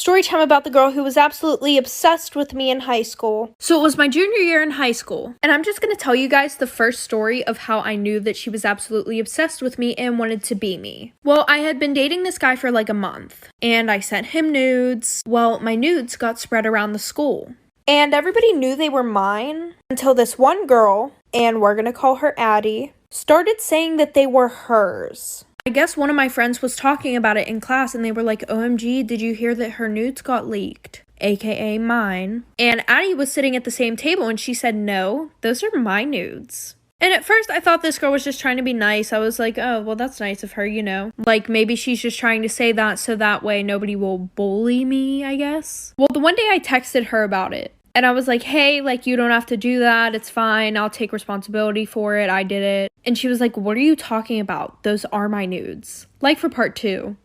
Story time about the girl who was absolutely obsessed with me in high school. So it was my junior year in high school, and I'm just going to tell you guys the first story of how I knew that she was absolutely obsessed with me and wanted to be me. Well, I had been dating this guy for like a month, and I sent him nudes. Well, my nudes got spread around the school, and everybody knew they were mine until this one girl, and we're going to call her Addie, started saying that they were hers. I guess one of my friends was talking about it in class and they were like, OMG, did you hear that her nudes got leaked? AKA mine. And Addie was sitting at the same table and she said, no, those are my nudes. And at first I thought this girl was just trying to be nice. I was like, oh, well, that's nice of her, you know. Like maybe she's just trying to say that so that way nobody will bully me, I guess. Well, the one day I texted her about it. And I was like, hey, like, you don't have to do that. It's fine. I'll take responsibility for it. I did it. And she was like, what are you talking about? Those are my nudes. Like for part 2.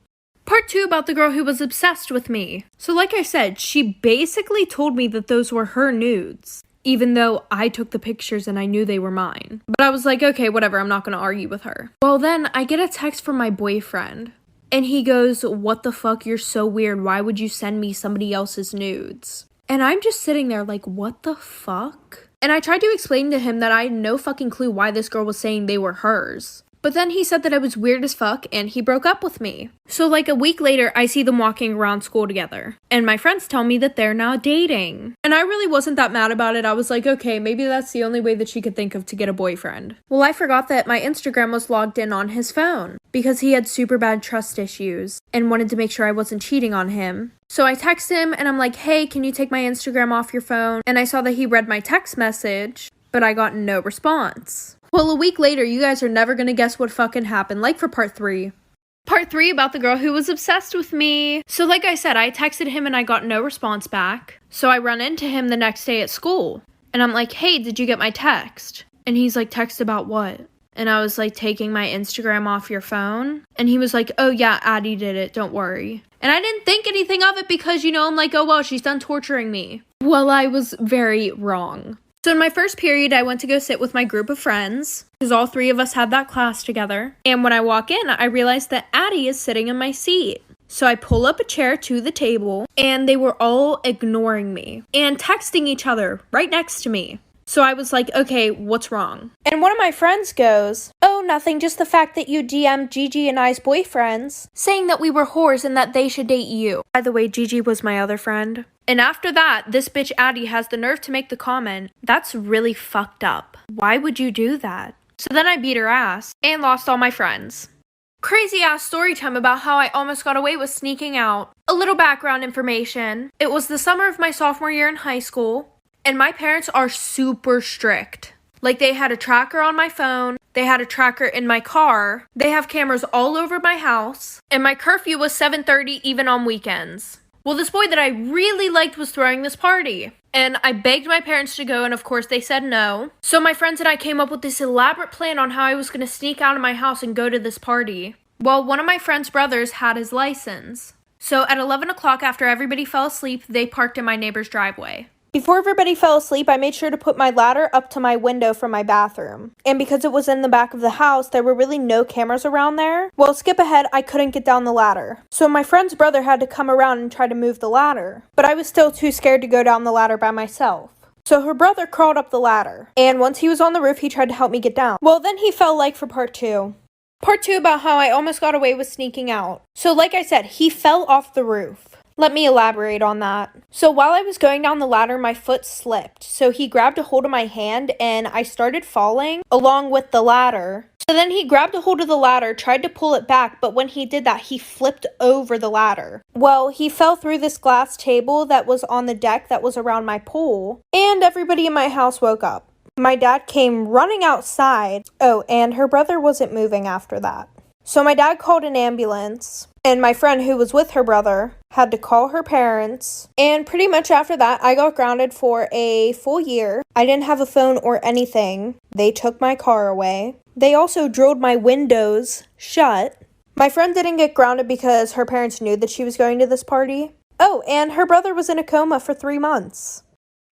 Part 2 about the girl who was obsessed with me. So like I said, she basically told me that those were her nudes, even though I took the pictures and I knew they were mine. But I was like, okay, whatever. I'm not going to argue with her. Well, then I get a text from my boyfriend. And he goes, what the fuck? You're so weird. Why would you send me somebody else's nudes? And I'm just sitting there like, what the fuck? And I tried to explain to him that I had no fucking clue why this girl was saying they were hers. But then he said that I was weird as fuck and he broke up with me. So like a week later, I see them walking around school together. And my friends tell me that they're now dating. And I really wasn't that mad about it. I was like, okay, maybe that's the only way that she could think of to get a boyfriend. Well, I forgot that my Instagram was logged in on his phone because he had super bad trust issues and wanted to make sure I wasn't cheating on him. So I text him and I'm like, hey, can you take my Instagram off your phone? And I saw that he read my text message, but I got no response. Well, a week later, you guys are never gonna guess what fucking happened, like for part 3. Part 3 about the girl who was obsessed with me. So like I said, I texted him and I got no response back. So I run into him the next day at school. And I'm like, hey, did you get my text? And he's like, text about what? And I was like, taking my Instagram off your phone? And he was like, oh yeah, Addie did it, don't worry. And I didn't think anything of it because, you know, I'm like, oh well, she's done torturing me. Well, I was very wrong. So in my first period, I went to go sit with my group of friends, because all 3 of us had that class together. And when I walk in, I realize that Addie is sitting in my seat. So I pull up a chair to the table, and they were all ignoring me and texting each other right next to me. So I was like, okay, what's wrong? And one of my friends goes, oh, nothing, just the fact that you DM'd Gigi and I's boyfriends, saying that we were whores and that they should date you. By the way, Gigi was my other friend. And after that, this bitch Addie has the nerve to make the comment, that's really fucked up. Why would you do that? So then I beat her ass and lost all my friends. Crazy ass story time about how I almost got away with sneaking out. A little background information. It was the summer of my sophomore year in high school. And my parents are super strict. Like, they had a tracker on my phone. They had a tracker in my car. They have cameras all over my house. And my curfew was 7:30 even on weekends. Well, this boy that I really liked was throwing this party. And I begged my parents to go, and of course they said no. So my friends and I came up with this elaborate plan on how I was going to sneak out of my house and go to this party. Well, one of my friend's brothers had his license. So at 11 o'clock after everybody fell asleep, they parked in my neighbor's driveway. Before everybody fell asleep, I made sure to put my ladder up to my window from my bathroom. And because it was in the back of the house, there were really no cameras around there. Well, skip ahead, I couldn't get down the ladder. So my friend's brother had to come around and try to move the ladder. But I was still too scared to go down the ladder by myself. So her brother crawled up the ladder. And once he was on the roof, he tried to help me get down. Well, then he fell like for part 2. Part 2 about how I almost got away with sneaking out. So like I said, he fell off the roof. Let me elaborate on that. So while I was going down the ladder, my foot slipped. So he grabbed a hold of my hand and I started falling along with the ladder. So then he grabbed a hold of the ladder, tried to pull it back, but when he did that, he flipped over the ladder. Well, he fell through this glass table that was on the deck that was around my pool, and everybody in my house woke up. My dad came running outside. Oh, and her brother wasn't moving after that. So my dad called an ambulance. And my friend who was with her brother had to call her parents. And pretty much after that, I got grounded for a full year. I didn't have a phone or anything. They took my car away. They also drilled my windows shut. My friend didn't get grounded because her parents knew that she was going to this party. Oh, and her brother was in a coma for 3 months.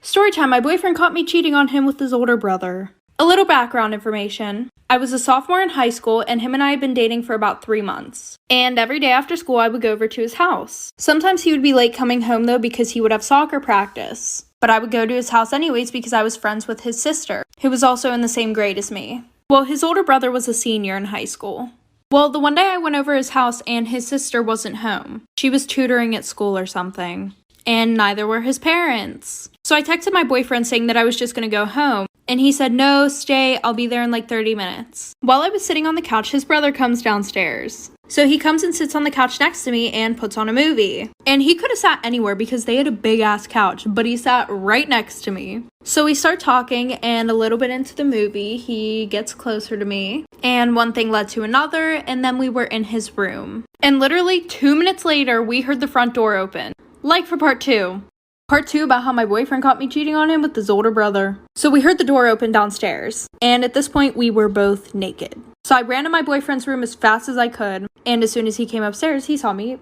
Storytime, my boyfriend caught me cheating on him with his older brother. A little background information. I was a sophomore in high school, and him and I had been dating for about 3 months. And every day after school, I would go over to his house. Sometimes he would be late coming home, though, because he would have soccer practice. But I would go to his house anyways because I was friends with his sister, who was also in the same grade as me. Well, his older brother was a senior in high school. Well, the one day I went over his house and his sister wasn't home. She was tutoring at school or something. And neither were his parents. So I texted my boyfriend saying that I was just going to go home. And he said, no, stay, I'll be there in like 30 minutes. While I was sitting on the couch, his brother comes downstairs. So he comes and sits on the couch next to me and puts on a movie. And he could have sat anywhere because they had a big ass couch, but he sat right next to me. So we start talking, and a little bit into the movie, he gets closer to me. And one thing led to another, and then we were in his room. And literally 2 minutes later, we heard the front door open. Like for part 2. Part 2 about how my boyfriend caught me cheating on him with his older brother. So we heard the door open downstairs, and at this point we were both naked. So I ran to my boyfriend's room as fast as I could, and as soon as he came upstairs, he saw me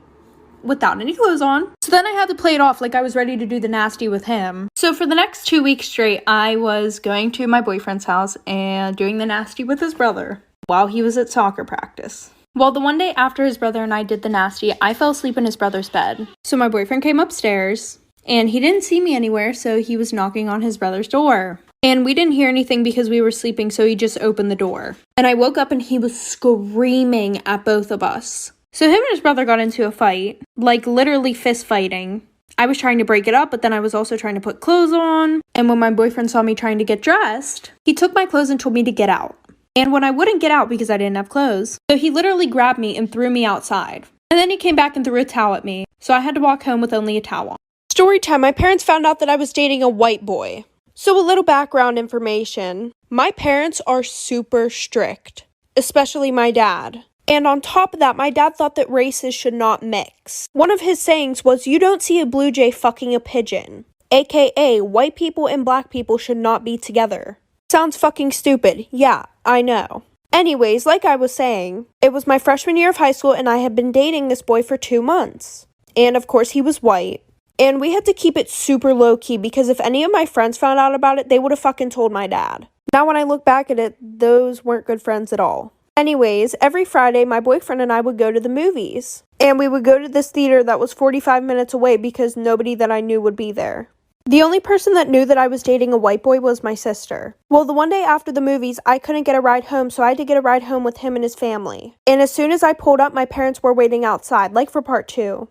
without any clothes on. So then I had to play it off like I was ready to do the nasty with him. So for the next 2 weeks straight, I was going to my boyfriend's house and doing the nasty with his brother while he was at soccer practice. Well, the one day after his brother and I did the nasty, I fell asleep in his brother's bed. So my boyfriend came upstairs, and he didn't see me anywhere, so he was knocking on his brother's door. And we didn't hear anything because we were sleeping, so he just opened the door. And I woke up and he was screaming at both of us. So him and his brother got into a fight, like literally fist fighting. I was trying to break it up, but then I was also trying to put clothes on. And when my boyfriend saw me trying to get dressed, he took my clothes and told me to get out. And when I wouldn't get out because I didn't have clothes, so he literally grabbed me and threw me outside. And then he came back and threw a towel at me, so I had to walk home with only a towel on. Story time, my parents found out that I was dating a white boy. So a little background information. My parents are super strict, especially my dad. And on top of that, my dad thought that races should not mix. One of his sayings was, you don't see a blue jay fucking a pigeon. AKA, white people and black people should not be together. Sounds fucking stupid. Yeah, I know. Anyways, like I was saying, it was my freshman year of high school and I had been dating this boy for 2 months. And of course he was white. And we had to keep it super low-key because if any of my friends found out about it, they would have fucking told my dad. Now when I look back at it, those weren't good friends at all. Anyways, every Friday, my boyfriend and I would go to the movies. And we would go to this theater that was 45 minutes away because nobody that I knew would be there. The only person that knew that I was dating a white boy was my sister. Well, the one day after the movies, I couldn't get a ride home, so I had to get a ride home with him and his family. And as soon as I pulled up, my parents were waiting outside, like for part 2.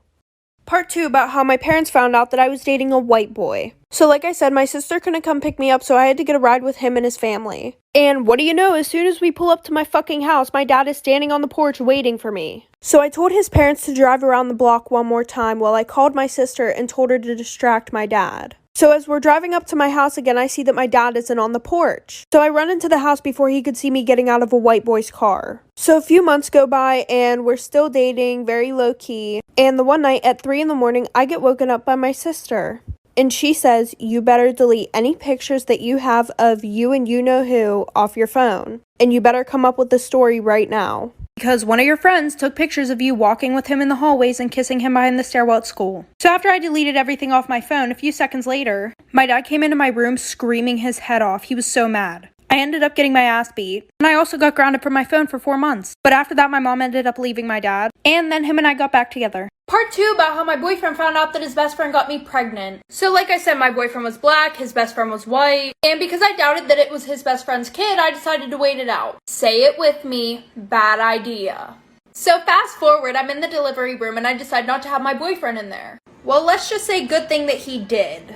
Part 2 about how my parents found out that I was dating a white boy. So like I said, my sister couldn't come pick me up, so I had to get a ride with him and his family. And what do you know, as soon as we pull up to my fucking house, my dad is standing on the porch waiting for me. So I told his parents to drive around the block one more time while I called my sister and told her to distract my dad. So as we're driving up to my house again, I see that my dad isn't on the porch. So I run into the house before he could see me getting out of a white boy's car. So a few months go by and we're still dating, very low key. And the one night at 3 a.m, I get woken up by my sister. And she says, you better delete any pictures that you have of you and you know who off your phone. And you better come up with a story right now. Because one of your friends took pictures of you walking with him in the hallways and kissing him behind the stairwell at school. So after I deleted everything off my phone, a few seconds later, my dad came into my room screaming his head off. He was so mad. I ended up getting my ass beat, and I also got grounded from my phone for 4 months. But after that, my mom ended up leaving my dad, and then him and I got back together. Part 2 about how my boyfriend found out that his best friend got me pregnant. So like I said, my boyfriend was black, his best friend was white, and because I doubted that it was his best friend's kid, I decided to wait it out. Say it with me, bad idea. So fast forward, I'm in the delivery room and I decide not to have my boyfriend in there. Well, let's just say good thing that he did.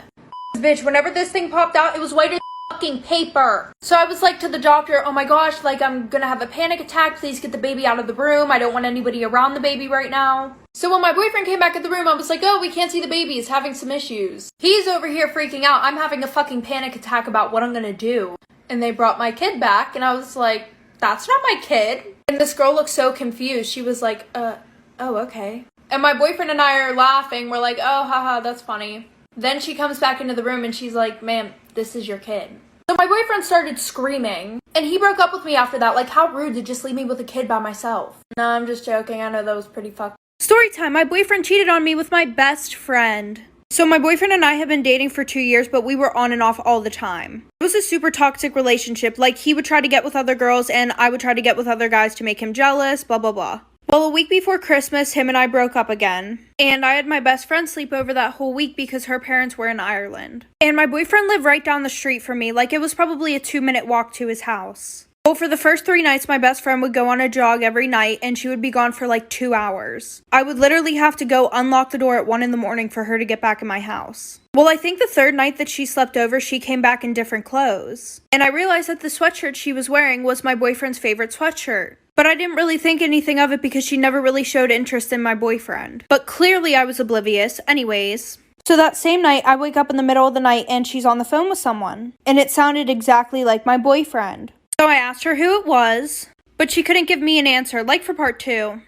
Bitch, whenever this thing popped out, it was white as fucking paper. So I was like to the doctor, oh my gosh, like I'm gonna have a panic attack. Please get the baby out of the room. I don't want anybody around the baby right now. So when my boyfriend came back in the room, I was like, oh, we can't see the baby. He's having some issues. He's over here freaking out. I'm having a fucking panic attack about what I'm gonna do. And they brought my kid back and I was like, that's not my kid. And this girl looked so confused. She was like, oh, okay. And my boyfriend and I are laughing. We're like, oh, haha, that's funny. Then she comes back into the room and she's like, ma'am, this is your kid. So my boyfriend started screaming and he broke up with me after that. Like, how rude to just leave me with a kid by myself. No, I'm just joking. I know that was pretty fucked. Story time. My boyfriend cheated on me with my best friend. So my boyfriend and I have been dating for 2 years, but we were on and off all the time. It was a super toxic relationship. Like, he would try to get with other girls and I would try to get with other guys to make him jealous, blah, blah, blah. Well, a week before Christmas, him and I broke up again. And I had my best friend sleep over that whole week because her parents were in Ireland. And my boyfriend lived right down the street from me. Like, it was probably a 2-minute walk to his house. Well, for the first 3 nights, my best friend would go on a jog every night and she would be gone for like 2 hours. I would literally have to go unlock the door at 1 in the morning for her to get back in my house. Well, I think the 3rd night that she slept over, she came back in different clothes. And I realized that the sweatshirt she was wearing was my boyfriend's favorite sweatshirt. But I didn't really think anything of it because she never really showed interest in my boyfriend. But clearly I was oblivious. Anyways. So that same night, I wake up in the middle of the night and she's on the phone with someone. And it sounded exactly like my boyfriend. So I asked her who it was, but she couldn't give me an answer, like for part 2.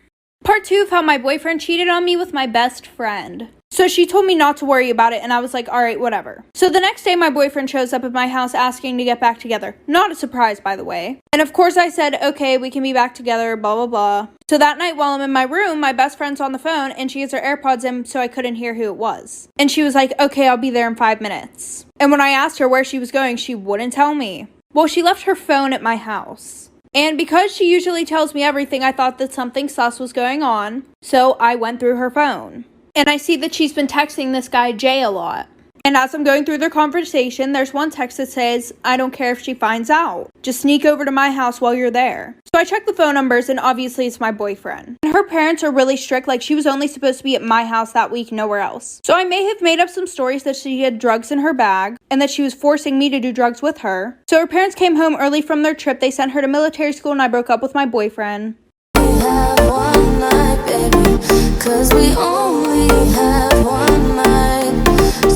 Part 2 of how my boyfriend cheated on me with my best friend. So she told me not to worry about it, and I was like, alright, whatever. So the next day, my boyfriend shows up at my house asking to get back together. Not a surprise, by the way. And of course I said, okay, we can be back together, blah, blah, blah. So that night while I'm in my room, my best friend's on the phone, and she has her AirPods in, so I couldn't hear who it was. And she was like, okay, I'll be there in 5 minutes. And when I asked her where she was going, she wouldn't tell me. Well, she left her phone at my house. And because she usually tells me everything, I thought that something sus was going on. So I went through her phone. And I see that she's been texting this guy Jay a lot. And as I'm going through their conversation, there's one text that says, I don't care if she finds out. Just sneak over to my house while you're there. So I check the phone numbers and obviously it's my boyfriend. And her parents are really strict, like she was only supposed to be at my house that week, nowhere else. So I may have made up some stories that she had drugs in her bag and that she was forcing me to do drugs with her. So her parents came home early from their trip, they sent her to military school and I broke up with my boyfriend. We have one night, baby, 'cause we only have one night.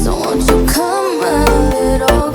So won't you come a little